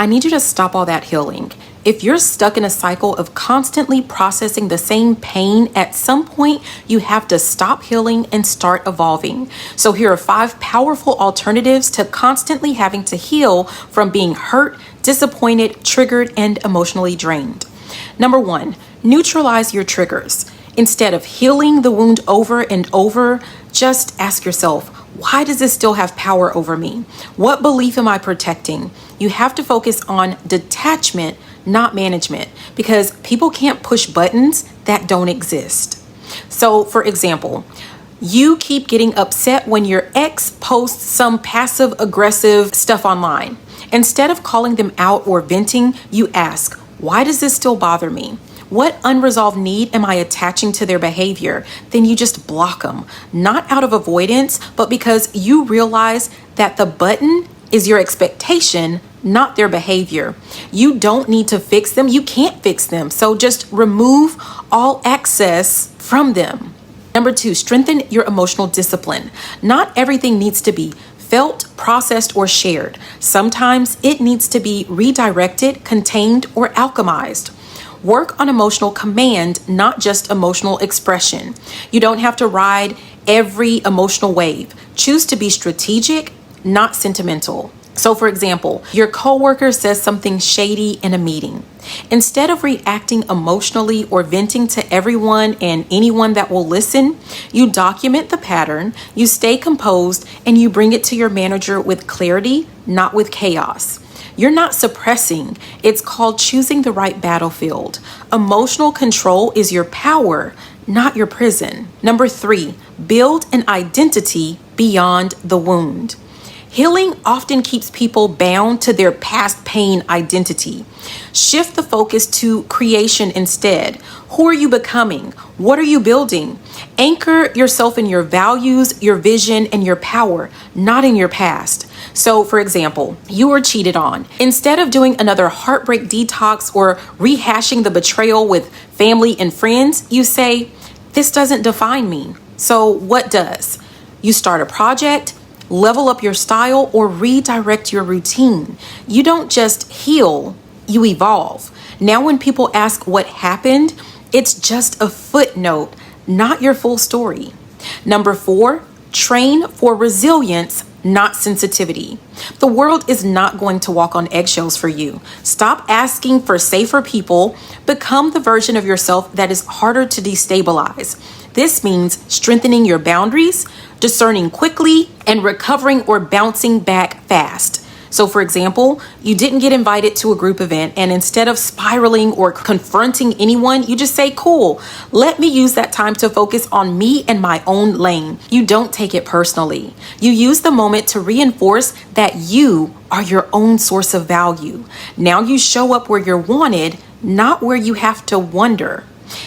I need you to stop all that healing. If you're stuck in a cycle of constantly processing the same pain, at some point you have to stop healing and start evolving. So here are 5 powerful alternatives to constantly having to heal from being hurt, disappointed, triggered, and emotionally drained. Number 1, neutralize your triggers. Instead of healing the wound over and over, just ask yourself, why does this still have power over me? What belief am I protecting? You have to focus on detachment, not management, because people can't push buttons that don't exist. So, for example, you keep getting upset when your ex posts some passive aggressive stuff online. Instead of calling them out or venting, you ask, why does this still bother me? What unresolved need am I attaching to their behavior? Then you just block them, not out of avoidance, but because you realize that the button is your expectation, not their behavior. You don't need to fix them. You can't fix them. So just remove all access from them. Number 2, strengthen your emotional discipline. Not everything needs to be felt, processed, or shared. Sometimes it needs to be redirected, contained, or alchemized. Work on emotional command, not just emotional expression. You don't have to ride every emotional wave. Choose to be strategic, not sentimental. So for example, your coworker says something shady in a meeting. Instead of reacting emotionally or venting to everyone and anyone that will listen, you document the pattern, you stay composed, and you bring it to your manager with clarity, not with chaos. You're not suppressing. It's called choosing the right battlefield. Emotional control is your power, not your prison. Number 3, build an identity beyond the wound. Healing often keeps people bound to their past pain identity. Shift the focus to creation instead. Who are you becoming? What are you building? Anchor yourself in your values, your vision, and your power, not in your past. So, for example, you were cheated on. Instead of doing another heartbreak detox or rehashing the betrayal with family and friends, you say, this doesn't define me. So what does? You start a project, level up your style, or redirect your routine. You don't just heal, you evolve. Now when people ask what happened, it's just a footnote, not your full story. Number 4, train for resilience, not sensitivity. The world is not going to walk on eggshells for you. Stop asking for safer people. Become the version of yourself that is harder to destabilize. This means strengthening your boundaries, discerning quickly, and recovering or bouncing back fast. So for example, you didn't get invited to a group event, and instead of spiraling or confronting anyone, you just say, cool, let me use that time to focus on me and my own lane. You don't take it personally. You use the moment to reinforce that you are your own source of value. Now you show up where you're wanted, not where you have to wonder.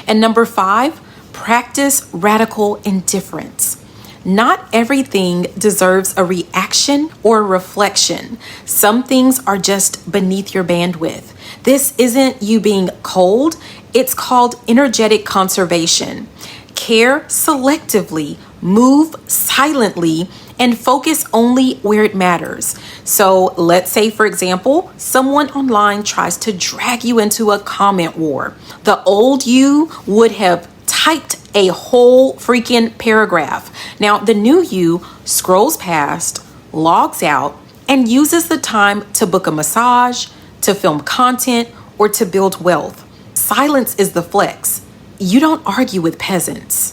And number 5, practice radical indifference. Not everything deserves a reaction or reflection. Some things are just beneath your bandwidth. This isn't you being cold. It's called energetic conservation. Care selectively, move silently, and focus only where it matters. So let's say, for example, someone online tries to drag you into a comment war. The old you would have typed a whole freaking paragraph. Now, the new you scrolls past, logs out, and uses the time to book a massage, to film content, or to build wealth. Silence is the flex. You don't argue with peasants.